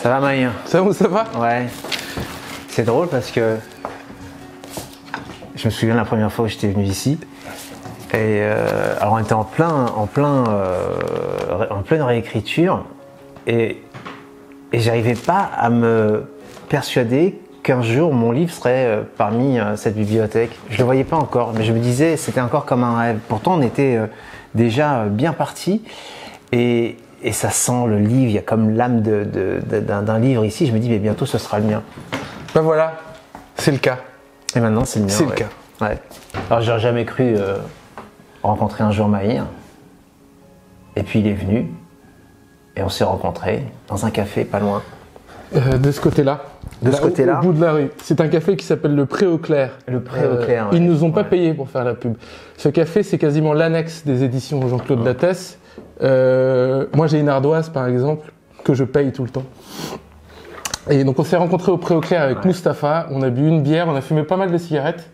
Ça va, Maïr? Ça va? Ouais. C'est drôle parce que je me souviens la première fois où j'étais venu ici. Et alors on était en pleine réécriture et j'arrivais pas à me persuader qu'un jour mon livre serait parmi cette bibliothèque. Je le voyais pas encore, mais je me disais c'était encore comme un rêve. Pourtant on était déjà bien parti et ça sent le livre. Il y a comme l'âme d'un livre ici. Je me dis mais bientôt ce sera le mien. Ben voilà, c'est le cas. Et maintenant c'est le mien. C'est le cas. Ouais. Alors j'aurais jamais cru rencontrer un jour Maïr. Et puis il est venu et on s'est rencontrés dans un café pas loin. De ce côté-là. De ce côté-là. Au bout de la rue. C'est un café qui s'appelle le Pré au Clair. Le Pré au Clair. Ouais. Ils nous ont pas payé pour faire la pub. Ce café, c'est quasiment l'annexe des éditions Jean-Claude Lattès. Moi, j'ai une ardoise, par exemple, que je paye tout le temps. Et donc, on s'est rencontrés au Pré au Clair avec Mustapha. On a bu une bière, on a fumé pas mal de cigarettes.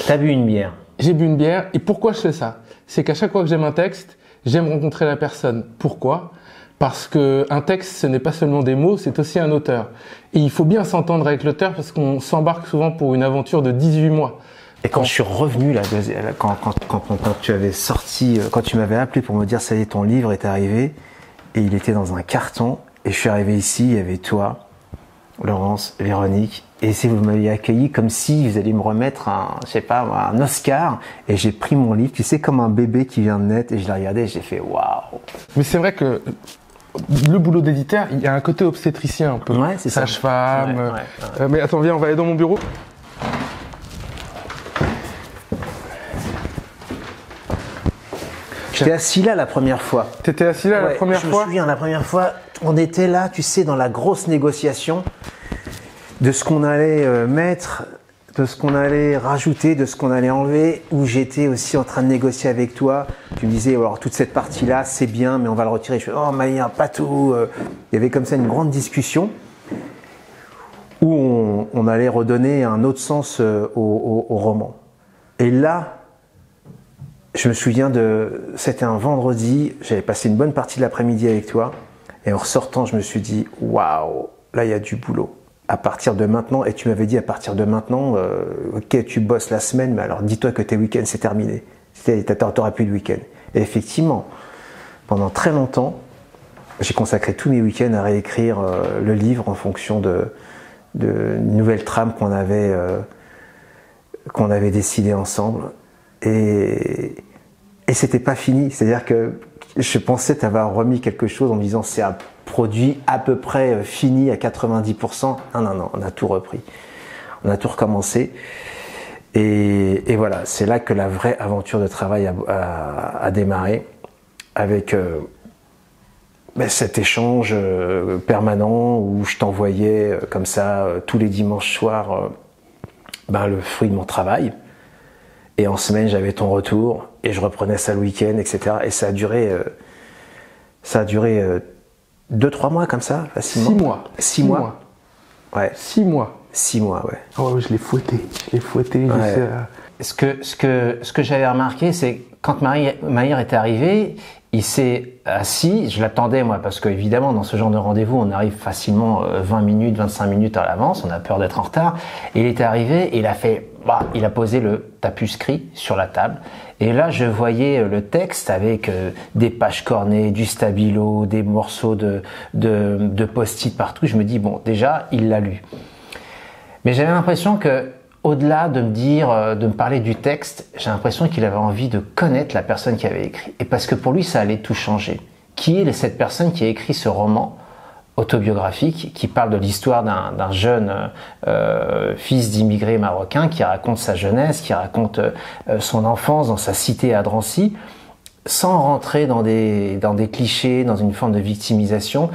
T'as bu une bière? J'ai bu une bière. Et pourquoi je fais ça? C'est qu'à chaque fois que j'aime un texte, j'aime rencontrer la personne. Pourquoi? Parce qu'un texte, ce n'est pas seulement des mots, c'est aussi un auteur. Et il faut bien s'entendre avec l'auteur parce qu'on s'embarque souvent pour une aventure de 18 mois. Et quand je suis revenu, là, quand tu avais sorti, quand tu m'avais appelé pour me dire ça y est, ton livre est arrivé, et il était dans un carton, et je suis arrivé ici, il y avait toi, Laurence, Véronique, et vous m'aviez accueilli comme si vous alliez me remettre un Oscar, et j'ai pris mon livre, tu sais, comme un bébé qui vient de naître, et je l'ai regardé, et j'ai fait waouh. Mais c'est vrai que le boulot d'éditeur, il y a un côté obstétricien un peu. Ouais, c'est ça. Sage-femme. Ouais. Mais attends, viens, on va aller dans mon bureau. J'étais assis là la première fois. T'étais assis là la première fois? Je me souviens, la première fois, on était là, tu sais, dans la grosse négociation de ce qu'on allait mettre, de ce qu'on allait rajouter, de ce qu'on allait enlever, où j'étais aussi en train de négocier avec toi. Tu me disais, alors toute cette partie-là, c'est bien, mais on va le retirer. Je fais, oh Maïr, pas tout. Il y avait comme ça une grande discussion où on allait redonner un autre sens au roman. Et là, je me souviens c'était un vendredi, j'avais passé une bonne partie de l'après-midi avec toi, et en ressortant, je me suis dit, waouh, là il y a du boulot. À partir de maintenant, et tu m'avais dit à partir de maintenant, ok, tu bosses la semaine, mais alors dis-toi que tes week-ends c'est terminé. T'auras plus de week-end. Et effectivement, pendant très longtemps, j'ai consacré tous mes week-ends à réécrire le livre en fonction de nouvelles trames qu'on avait décidées ensemble. Et c'était pas fini. C'est-à-dire que je pensais t'avoir remis quelque chose en me disant c'est un produit à peu près fini à 90%. Non, on a tout repris. On a tout recommencé. Et voilà, c'est là que la vraie aventure de travail a démarré avec cet échange permanent où je t'envoyais comme ça tous les dimanches soirs le fruit de mon travail. Et en semaine, j'avais ton retour et je reprenais ça le week-end, etc. Et ça a duré 2-3 mois comme ça, facilement. 6 mois. 6 mois. Ouais. 6 mois. 6 mois, ouais. Oh, je l'ai fouetté. Ouais. Ce que j'avais remarqué, c'est que quand Maïr était arrivé, il s'est assis, je l'attendais moi, parce qu'évidemment dans ce genre de rendez-vous, on arrive facilement 20 minutes, 25 minutes à l'avance, on a peur d'être en retard. Et il était arrivé et il a posé le tapuscrit sur la table. Et là, je voyais le texte avec des pages cornées, du stabilo, des morceaux de post-it partout. Je me dis, bon, déjà, il l'a lu. Mais j'avais l'impression que, au-delà de me parler du texte, j'ai l'impression qu'il avait envie de connaître la personne qui avait écrit. Et parce que pour lui, ça allait tout changer. Qui est cette personne qui a écrit ce roman autobiographique qui parle de l'histoire d'un jeune fils d'immigrés marocains qui raconte sa jeunesse, qui raconte son enfance dans sa cité à Drancy, sans rentrer dans des clichés, dans une forme de victimisation.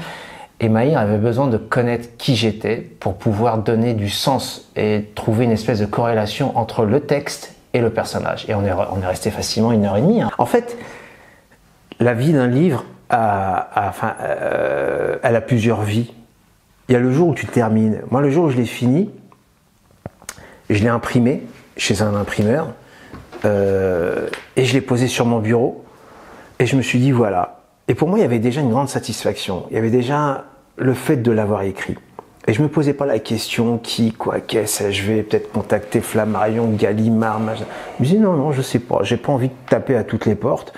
Et Maïr avait besoin de connaître qui j'étais pour pouvoir donner du sens et trouver une espèce de corrélation entre le texte et le personnage. Et on est resté facilement 1h30. Hein. En fait, la vie d'un livre, elle a plusieurs vies. Il y a le jour où tu termines. Moi, le jour où je l'ai fini, je l'ai imprimé chez un imprimeur et je l'ai posé sur mon bureau et je me suis dit voilà. Et pour moi, il y avait déjà une grande satisfaction. Il y avait déjà le fait de l'avoir écrit. Et je me posais pas la question qui, quoi, qu'est-ce, je vais peut-être contacter Flammarion, Gallimard, machin. Je me disais non, je sais pas, j'ai pas envie de taper à toutes les portes.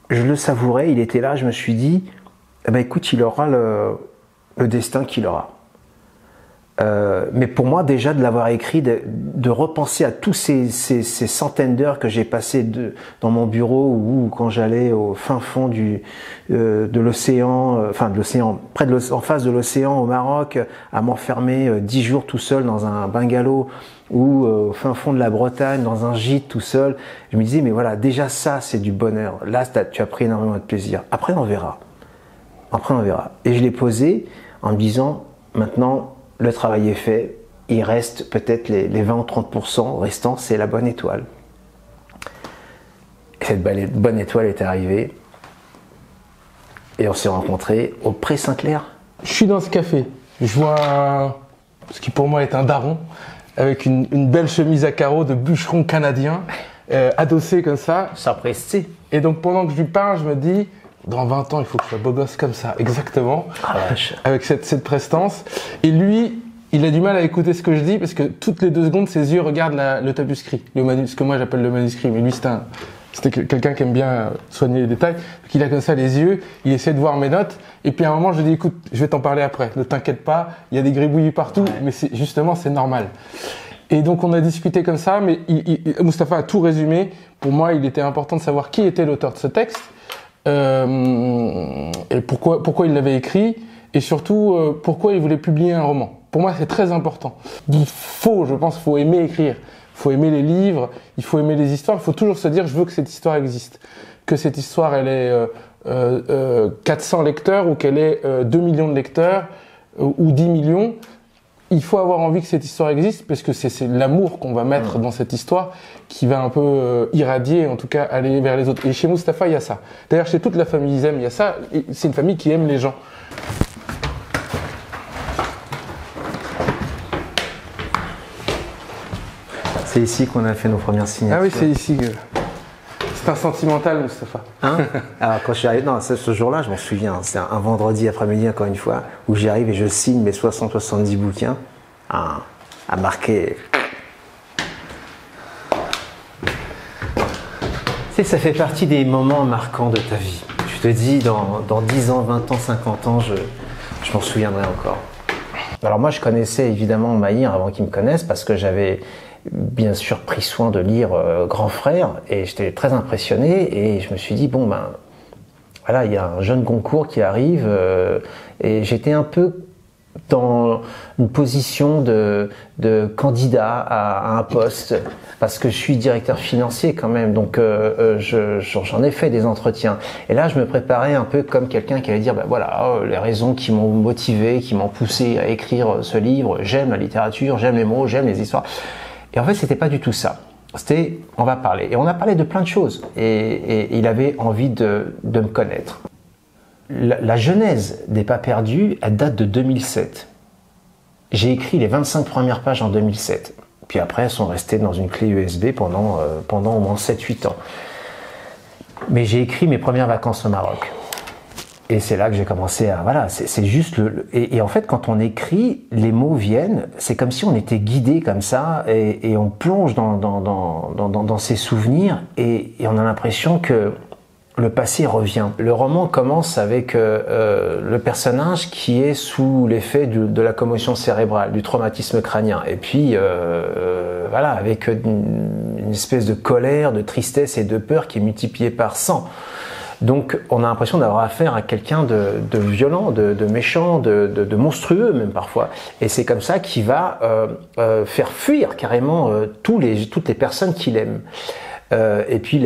Je le savourais, il était là, je me suis dit, eh ben écoute, il aura le destin qu'il aura. Mais pour moi, déjà, de l'avoir écrit, de repenser à tous ces centaines d'heures que j'ai passées dans mon bureau ou quand j'allais au fin fond de l'océan, en face de l'océan au Maroc, à m'enfermer 10 jours tout seul dans un bungalow ou au fin fond de la Bretagne, dans un gîte tout seul. Je me disais, mais voilà, déjà ça, c'est du bonheur. Là, tu as pris énormément de plaisir. Après, on verra. Et je l'ai posé en me disant, maintenant, le travail est fait, il reste peut-être les 20 ou 30% restants, c'est la bonne étoile. Et cette bonne étoile est arrivée et on s'est rencontrés au Pré Saint-Clair. Je suis dans ce café, je vois ce qui pour moi est un daron, avec une belle chemise à carreaux de bûcheron canadien, adossé comme ça. Sapristi. Et donc pendant que je lui parle, je me dis, dans 20 ans, il faut que je sois beau gosse comme ça, exactement, avec cette prestance. Et lui, il a du mal à écouter ce que je dis, parce que toutes les 2 secondes, ses yeux regardent le tapuscrit, ce que moi j'appelle le manuscrit. Mais lui, c'était quelqu'un qui aime bien soigner les détails. Donc il a comme ça les yeux, il essaie de voir mes notes, et puis à un moment, je lui dis, écoute, je vais t'en parler après, ne t'inquiète pas, il y a des gribouillis partout, mais justement, c'est normal. Et donc on a discuté comme ça, mais Mustapha a tout résumé. Pour moi, il était important de savoir qui était l'auteur de ce texte, et pourquoi il l'avait écrit, et surtout pourquoi il voulait publier un roman. Pour moi, c'est très important. Je pense, faut aimer écrire, il faut aimer les livres, il faut aimer les histoires. Il faut toujours se dire, je veux que cette histoire existe, que cette histoire, elle ait 400 lecteurs ou qu'elle ait 2 millions de lecteurs ou 10 millions. Il faut avoir envie que cette histoire existe, parce que c'est l'amour qu'on va mettre dans cette histoire qui va un peu irradier, en tout cas aller vers les autres. Et chez Mustapha, il y a ça. D'ailleurs, chez toute la famille Izem, il y a ça. C'est une famille qui aime les gens. C'est ici qu'on a fait nos premières signatures. Ah oui, c'est ici que... C'est un sentimental, Mustapha. Hein? Alors quand je suis arrivé, ce jour-là, je m'en souviens, c'est un vendredi après-midi encore une fois, où j'arrive et je signe mes 60-70 bouquins à marquer. Tu sais, ça fait partie des moments marquants de ta vie. Je te dis, dans 10 ans, 20 ans, 50 ans, je m'en souviendrai encore. Alors moi, je connaissais évidemment Maïr avant qu'il me connaisse, parce que j'avais bien sûr pris soin de lire Grand Frère, et j'étais très impressionné, et je me suis dit, bon ben voilà, il y a un jeune Goncourt qui arrive, et j'étais un peu dans une position de candidat à un poste, parce que je suis directeur financier quand même, donc j'en ai fait des entretiens, et là je me préparais un peu comme quelqu'un qui allait dire, ben voilà, les raisons qui m'ont motivé, qui m'ont poussé à écrire ce livre, j'aime la littérature, j'aime les mots, j'aime les histoires. Et en fait, c'était pas du tout ça. C'était, on va parler. Et on a parlé de plein de choses. Et il avait envie de me connaître. La genèse des Pas perdus, elle date de 2007. J'ai écrit les 25 premières pages en 2007. Puis après, elles sont restées dans une clé USB pendant au moins 7-8 ans. Mais j'ai écrit mes premières vacances au Maroc. Et c'est là que j'ai commencé à... Voilà, c'est juste... Et en fait, quand on écrit, les mots viennent, c'est comme si on était guidé comme ça, et on plonge dans ses souvenirs, et on a l'impression que le passé revient. Le roman commence avec le personnage qui est sous l'effet de la commotion cérébrale, du traumatisme crânien. Et puis, voilà, avec une espèce de colère, de tristesse et de peur qui est multipliée par 100. Donc on a l'impression d'avoir affaire à quelqu'un de violent, de méchant, de monstrueux même parfois. Et c'est comme ça qu'il va faire fuir carrément toutes les personnes qu'il aime. Et puis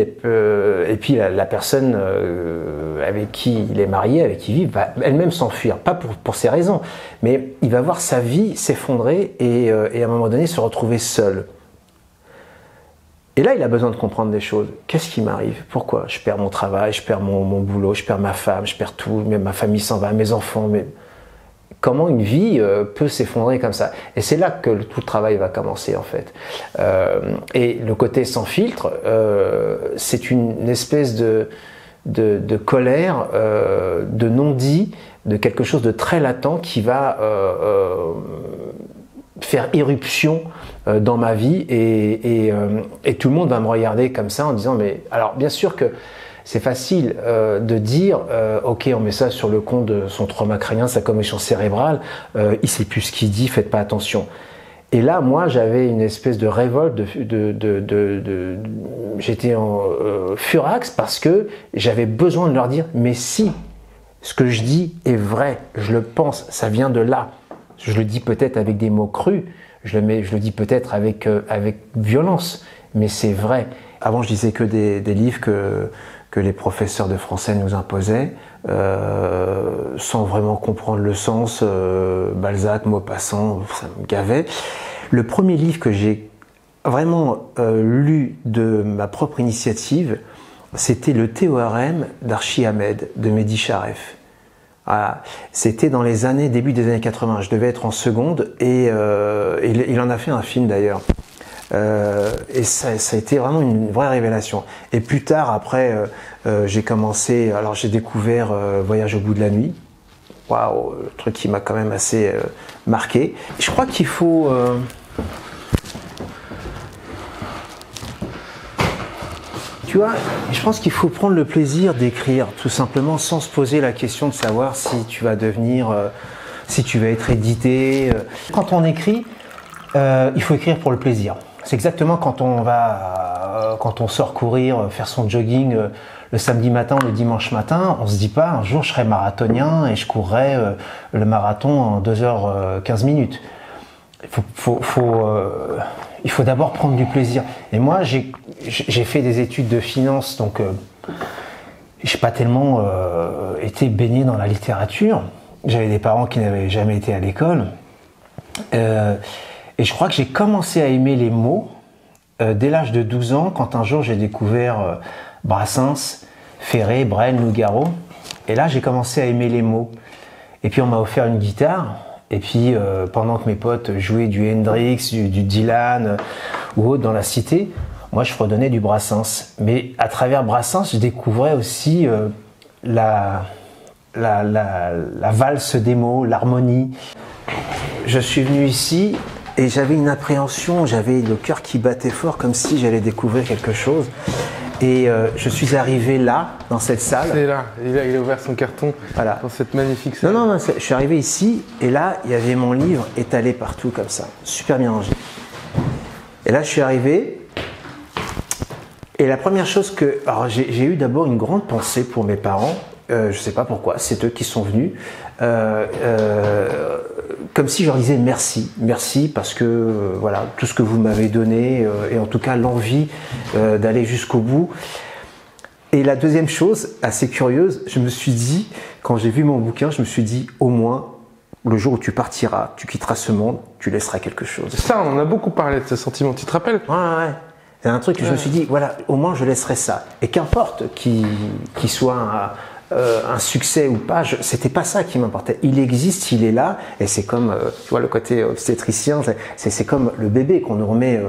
la personne avec qui il est marié, avec qui il vit, va elle-même s'enfuir. Pas pour ces raisons, mais il va voir sa vie s'effondrer et à un moment donné se retrouver seul. Et là, il a besoin de comprendre des choses. Qu'est-ce qui m'arrive? Pourquoi? Je perds mon travail, je perds mon boulot, je perds ma femme, je perds tout, même ma famille s'en va, mes enfants. Mais comment une vie peut s'effondrer comme ça? Et c'est là que tout le travail va commencer, en fait. Et le côté sans filtre, c'est une espèce de colère, de non-dit, de quelque chose de très latent qui va faire irruption dans ma vie et tout le monde va me regarder comme ça en disant mais alors bien sûr que c'est facile de dire ok on met ça sur le compte de son trauma crânien, sa commotion cérébrale, il sait plus ce qu'il dit, faites pas attention. Et là moi j'avais une espèce de révolte, j'étais en furax parce que j'avais besoin de leur dire mais si ce que je dis est vrai, je le pense, ça vient de là. Je le dis peut-être avec des mots crus, je le dis peut-être avec violence, mais c'est vrai. Avant, je disais que des livres que les professeurs de français nous imposaient, sans vraiment comprendre le sens, Balzac, Maupassant, ça me gavait. Le premier livre que j'ai vraiment lu de ma propre initiative, c'était le Théorème d'Archie Ahmed, de Mehdi Charef. Voilà. C'était dans les début des années 80. Je devais être en seconde et il en a fait un film d'ailleurs. Et ça a été vraiment une vraie révélation. Et plus tard, après, j'ai commencé. Alors j'ai découvert Voyage au bout de la nuit. Waouh, le truc qui m'a quand même assez marqué. Je crois qu'il faut. Tu vois, je pense qu'il faut prendre le plaisir d'écrire, tout simplement, sans se poser la question de savoir si tu vas devenir, si tu vas être édité. Quand on écrit, il faut écrire pour le plaisir. C'est exactement quand on sort courir, faire son jogging le samedi matin ou le dimanche matin, on se dit pas un jour je serai marathonien et je courrai le marathon en 2h15. Il faut d'abord prendre du plaisir. Et moi, j'ai fait des études de finance, donc j'ai pas tellement été baigné dans la littérature. J'avais des parents qui n'avaient jamais été à l'école. Et je crois que j'ai commencé à aimer les mots dès l'âge de 12 ans, quand un jour j'ai découvert Brassens, Ferré, Brel, Nougaro. Et là, j'ai commencé à aimer les mots. Et puis on m'a offert une guitare. Et puis, pendant que mes potes jouaient du Hendrix, du Dylan ou autre dans la cité, moi je fredonnais du Brassens. Mais à travers Brassens, je découvrais aussi la valse des mots, l'harmonie. Je suis venu ici et j'avais une appréhension, j'avais le cœur qui battait fort comme si j'allais découvrir quelque chose. Et je suis arrivé là, dans cette salle. C'est là, il a ouvert son carton voilà. Dans cette magnifique salle. Non, je suis arrivé ici et là, il y avait mon livre étalé partout comme ça, super bien rangé. Et là, je suis arrivé et la première chose que... Alors, j'ai eu d'abord une grande pensée pour mes parents, je sais pas pourquoi, c'est eux qui sont venus. Comme si je leur disais merci parce que voilà tout ce que vous m'avez donné et en tout cas l'envie d'aller jusqu'au bout. Et la deuxième chose assez curieuse, je me suis dit quand j'ai vu mon bouquin, je me suis dit au moins le jour où tu partiras, tu quitteras ce monde, tu laisseras quelque chose. Ça, on en a beaucoup parlé de ce sentiment, tu te rappelles ? Ouais. C'est un truc que je me suis dit voilà au moins je laisserai ça et qu'importe qu'il soit un succès ou pas, c'était pas ça qui m'importait. Il existe, il est là, et c'est comme, tu vois, le côté obstétricien, c'est comme le bébé qu'on nous remet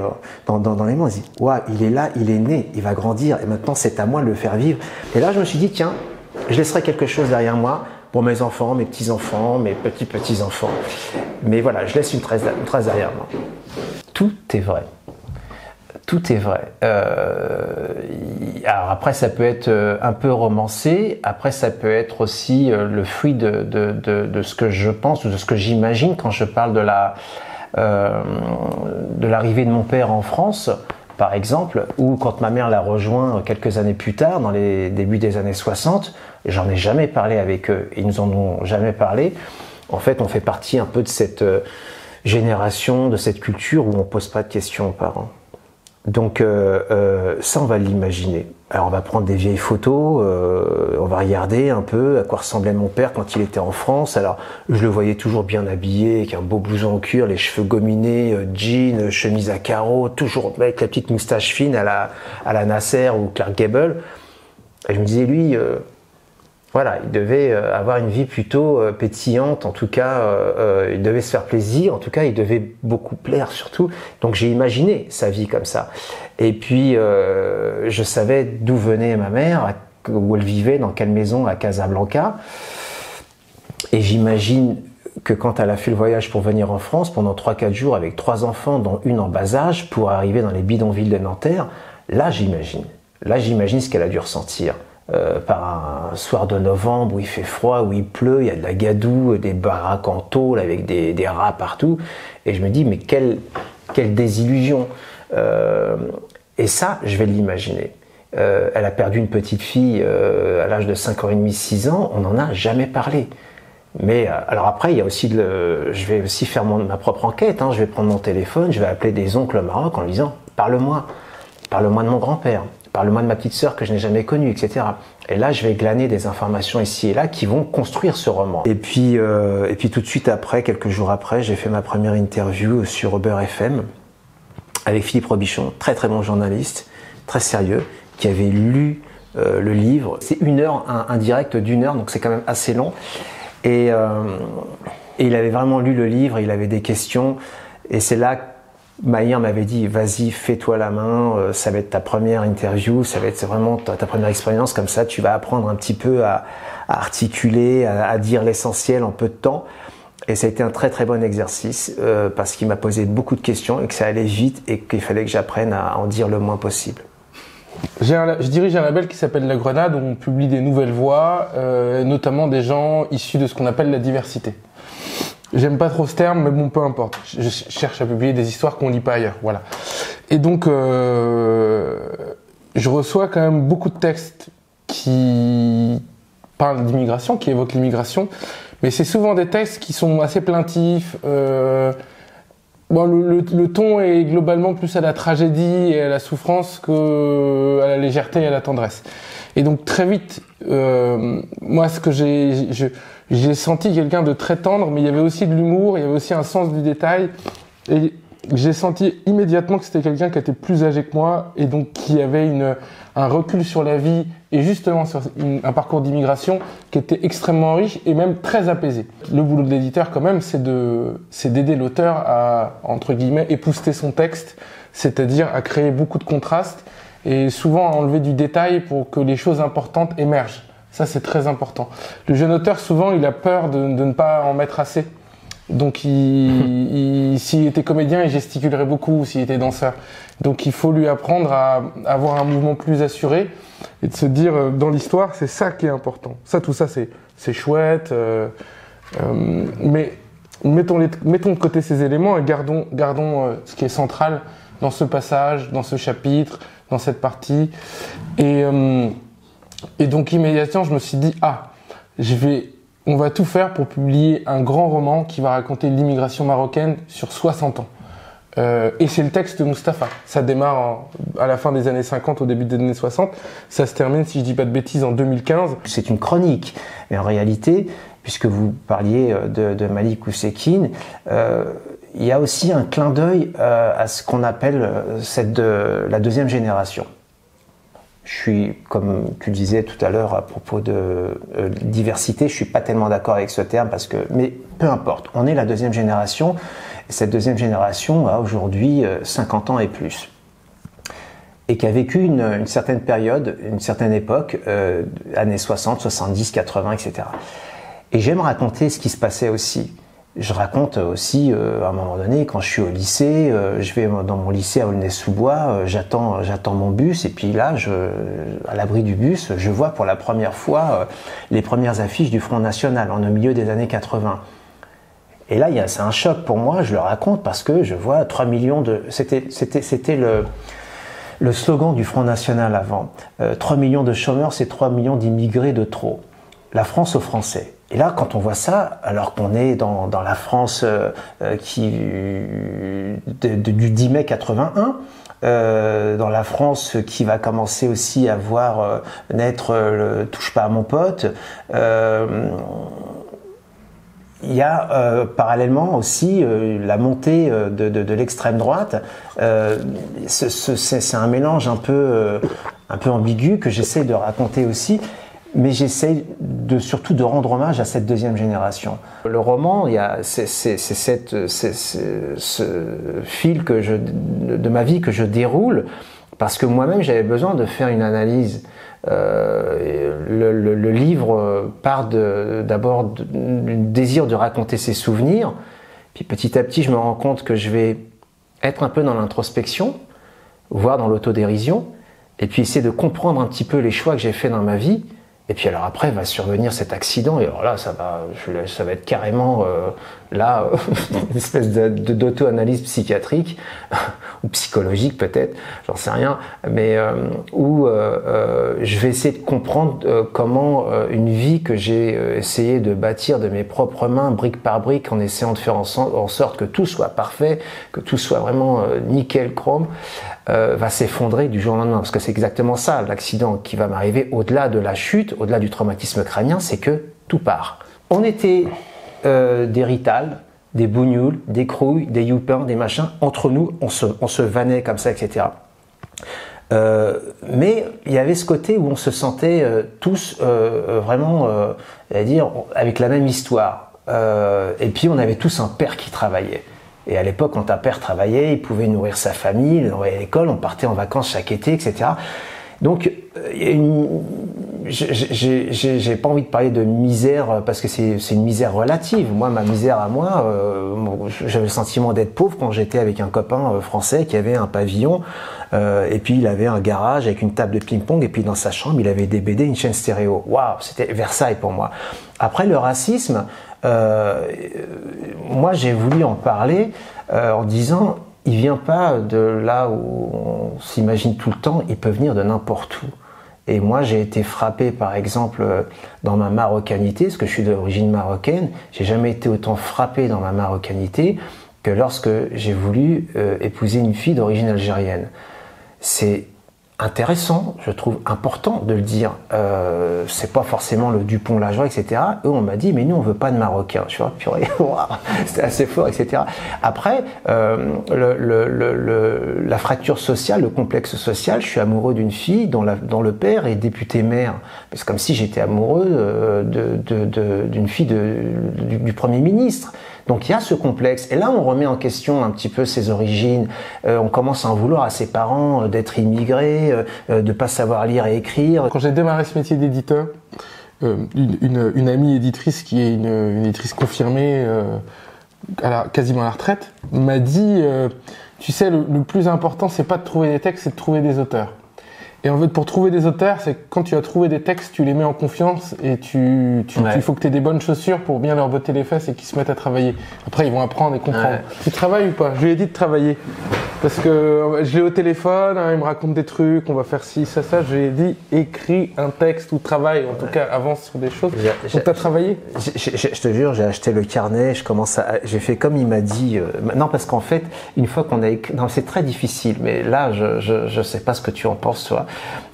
dans les mains. On se dit, ouais, il est là, il est né, il va grandir, et maintenant c'est à moi de le faire vivre. Et là, je me suis dit, tiens, je laisserai quelque chose derrière moi pour mes enfants, mes petits-enfants, mes petits-petits-enfants. Mais voilà, je laisse une trace derrière moi. Tout est vrai. Tout est vrai. Alors après, ça peut être un peu romancé. Après, ça peut être aussi le fruit de ce que je pense ou de ce que j'imagine quand je parle de l'arrivée de mon père en France, par exemple, ou quand ma mère l'a rejoint quelques années plus tard, dans les débuts des années 60. J'en ai jamais parlé avec eux. Ils nous en ont jamais parlé. En fait, on fait partie un peu de cette génération, de cette culture où on pose pas de questions aux parents. Donc ça, on va l'imaginer. Alors on va prendre des vieilles photos, on va regarder un peu à quoi ressemblait mon père quand il était en France. Alors je le voyais toujours bien habillé, avec un beau blouson en cuir, les cheveux gominés, jeans, chemise à carreaux, toujours avec la petite moustache fine à la Nasser ou Clark Gable. Et je me disais, lui, voilà, il devait avoir une vie plutôt pétillante, en tout cas, il devait se faire plaisir, en tout cas, il devait beaucoup plaire surtout. Donc j'ai imaginé sa vie comme ça. Et puis, je savais d'où venait ma mère, où elle vivait, dans quelle maison à Casablanca. Et j'imagine que quand elle a fait le voyage pour venir en France, pendant 3-4 jours, avec 3 enfants, dont une en bas âge, pour arriver dans les bidonvilles de Nanterre, là j'imagine ce qu'elle a dû ressentir. Par un soir de novembre où il fait froid, où il pleut, il y a de la gadoue, des baraques en tôle avec des rats partout. Et je me dis, mais quelle désillusion. Et ça, je vais l'imaginer. Elle a perdu une petite fille à l'âge de 5 ans et demi, 6 ans, on n'en a jamais parlé. Mais alors après, il y a aussi je vais aussi faire ma propre enquête. Je vais prendre mon téléphone, je vais appeler des oncles au Maroc en lui disant « Parle-moi de mon grand-père, parle-moi de ma petite sœur que je n'ai jamais connue, etc. » Et là, je vais glaner des informations ici et là qui vont construire ce roman. Et puis tout de suite après, quelques jours après, j'ai fait ma première interview sur Beurre FM avec Philippe Robichon, très très bon journaliste, très sérieux, qui avait lu le livre. C'est un direct d'1 heure, donc c'est quand même assez long. Et il avait vraiment lu le livre, il avait des questions, et c'est là que Mahir m'avait dit « Vas-y, fais-toi la main, ça va être ta première interview, ça va être vraiment ta première expérience, comme ça tu vas apprendre un petit peu à articuler, à dire l'essentiel en peu de temps. » Et ça a été un très très bon exercice, parce qu'il m'a posé beaucoup de questions, et que ça allait vite, et qu'il fallait que j'apprenne à en dire le moins possible. Je dirige un label qui s'appelle La Grenade, où on publie des nouvelles voix, notamment des gens issus de ce qu'on appelle la diversité. J'aime pas trop ce terme, mais bon, peu importe. Je cherche à publier des histoires qu'on lit pas ailleurs, voilà. Et donc, je reçois quand même beaucoup de textes qui parlent d'immigration, qui évoquent l'immigration, mais c'est souvent des textes qui sont assez plaintifs. Bon, le ton est globalement plus à la tragédie et à la souffrance que à la légèreté et à la tendresse. Et donc très vite, moi ce que j'ai senti quelqu'un de très tendre, mais il y avait aussi de l'humour, il y avait aussi un sens du détail. Et j'ai senti immédiatement que c'était quelqu'un qui était plus âgé que moi et donc qui avait un recul sur la vie et justement sur un parcours d'immigration qui était extrêmement riche et même très apaisé. Le boulot de l'éditeur quand même, c'est d'aider l'auteur à, entre guillemets, épouster son texte, c'est-à-dire à créer beaucoup de contrastes et souvent à enlever du détail pour que les choses importantes émergent. Ça, c'est très important. Le jeune auteur, souvent, il a peur de ne pas en mettre assez. Donc, s'il était comédien, il gesticulerait beaucoup, s'il était danseur. Donc, il faut lui apprendre à avoir un mouvement plus assuré et de se dire, dans l'histoire, c'est ça qui est important. Tout ça, c'est chouette. Mais mettons de côté ces éléments et gardons ce qui est central dans ce passage, dans ce chapitre, dans cette partie. Et donc, immédiatement, je me suis dit, on va tout faire pour publier un grand roman qui va raconter l'immigration marocaine sur 60 ans. Et c'est le texte de Mustapha. Ça démarre à la fin des années 50, au début des années 60. Ça se termine, si je dis pas de bêtises, en 2015. C'est une chronique. Mais en réalité, puisque vous parliez de Malik Oussekine, il y a aussi un clin d'œil à ce qu'on appelle la deuxième génération. Je suis, comme tu disais tout à l'heure à propos de diversité, je suis pas tellement d'accord avec ce terme mais peu importe, on est la deuxième génération et cette deuxième génération a aujourd'hui 50 ans et plus et qui a vécu une certaine période, une certaine époque, années 60, 70, 80, etc. Et j'aime raconter ce qui se passait aussi. Je raconte aussi, à un moment donné, quand je suis au lycée, je vais dans mon lycée à Aulnay-sous-Bois, j'attends mon bus, et puis là, à l'abri du bus, je vois pour la première fois les premières affiches du Front National, au milieu des années 80. Et là, c'est un choc pour moi, je le raconte, parce que je vois 3 millions de... C'était le slogan du Front National avant. 3 millions de chômeurs, c'est 3 millions d'immigrés de trop. La France aux Français. Et là, quand on voit ça, alors qu'on est dans la France du 10 mai 81, dans la France qui va commencer aussi à voir naître le « touche pas à mon pote », il y a parallèlement aussi la montée de l'extrême droite. C'est un mélange un peu ambigu que j'essaie de raconter aussi. Mais j'essaye surtout de rendre hommage à cette deuxième génération. Le roman, il y a ce fil de ma vie que je déroule parce que moi-même j'avais besoin de faire une analyse Le livre part d'abord du désir de raconter ses souvenirs, puis petit à petit je me rends compte que je vais être un peu dans l'introspection, voire dans l'autodérision, et puis essayer de comprendre un petit peu les choix que j'ai faits dans ma vie. Et puis alors après va survenir cet accident, et alors là ça va être carrément une espèce d'auto-analyse psychiatrique ou psychologique peut-être, j'en sais rien, mais où je vais essayer de comprendre comment une vie que j'ai essayé de bâtir de mes propres mains, brique par brique, en essayant de faire en sorte que tout soit parfait, que tout soit vraiment nickel chrome, va s'effondrer du jour au lendemain. Parce que c'est exactement ça, l'accident qui va m'arriver au-delà de la chute, au-delà du traumatisme crânien, c'est que tout part. On était des Rital, des Bougnoules, des Crouilles, des Youpins, des machins. Entre nous, on se vannait comme ça, etc. Mais il y avait ce côté où on se sentait tous vraiment, avec la même histoire. Et puis on avait tous un père qui travaillait. Et à l'époque, quand un père travaillait, il pouvait nourrir sa famille, il envoyait à l'école, on partait en vacances chaque été, etc. Donc, j'ai pas envie de parler de misère parce que c'est une misère relative. Moi, ma misère à moi, j'avais le sentiment d'être pauvre quand j'étais avec un copain français qui avait un pavillon et puis il avait un garage avec une table de ping-pong et puis dans sa chambre, il avait des BD, une chaîne stéréo. Waouh, c'était Versailles pour moi. Après, le racisme, moi, j'ai voulu en parler en disant, il vient pas de là où on s'imagine tout le temps, il peut venir de n'importe où. Et moi, j'ai été frappé, par exemple, dans ma marocanité, parce que je suis d'origine marocaine, j'ai jamais été autant frappé dans ma marocanité que lorsque j'ai voulu épouser une fille d'origine algérienne. C'est intéressant, je trouve important de le dire. C'est pas forcément le Dupont-Lajoie, etc. Eux, on m'a dit, mais nous, on veut pas de Marocains. Je suis là, purée, c'était assez fort, etc. Après, la fracture sociale, le complexe social, je suis amoureux d'une fille dont le père est député maire. C'est comme si j'étais amoureux d'une fille du Premier ministre. Donc il y a ce complexe. Et là, on remet en question un petit peu ses origines. On commence à en vouloir à ses parents d'être immigrés, de pas savoir lire et écrire. Quand j'ai démarré ce métier d'éditeur, une amie éditrice qui est une éditrice confirmée, quasiment à la retraite, m'a dit tu sais, le plus important, c'est pas de trouver des textes, c'est de trouver des auteurs. Et en fait, pour trouver des auteurs, c'est que quand tu as trouvé des textes, tu les mets en confiance et il faut que tu aies des bonnes chaussures pour bien leur botter les fesses et qu'ils se mettent à travailler. Après, ils vont apprendre et comprendre. Ouais. Tu travailles ou pas? Je lui ai dit de travailler. Parce que je l'ai au téléphone, hein, il me raconte des trucs, on va faire ci, ça. Je lui ai dit, écris un texte ou travaille, en tout cas, avance sur des choses. Donc, t'as travaillé? Je te jure, j'ai acheté le carnet, j'ai fait comme il m'a dit. Non, parce qu'en fait, une fois qu'on a écrit, non, c'est très difficile, mais là, je sais pas ce que tu en penses, toi.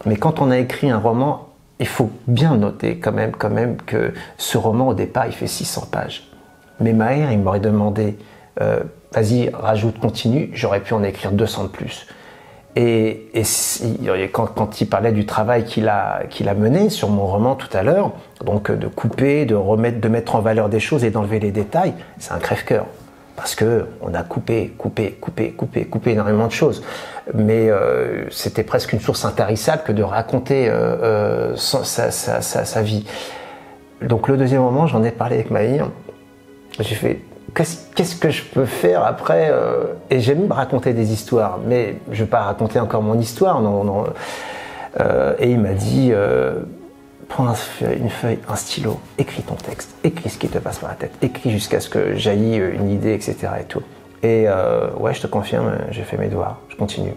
Mais quand on a écrit un roman, il faut bien noter quand même que ce roman, au départ, il fait 600 pages. Mais Maher, il m'aurait demandé, vas-y, rajoute, continue, j'aurais pu en écrire 200 de plus. Et quand il parlait du travail qu'il a mené sur mon roman tout à l'heure, donc de couper, de mettre en valeur des choses et d'enlever les détails, c'est un crève-cœur. Parce que on a coupé énormément de choses. Mais c'était presque une source intarissable que de raconter sa vie. Donc le deuxième moment, j'en ai parlé avec Maïr. J'ai fait, qu'est-ce que je peux faire après et j'aime raconter des histoires, mais je ne vais pas raconter encore mon histoire. Non. Et il m'a dit, prends une feuille, un stylo, écris ton texte, écris ce qui te passe par la tête, écris jusqu'à ce que jaillit une idée, etc. et tout. Et ouais, je te confirme, j'ai fait mes devoirs, je continue.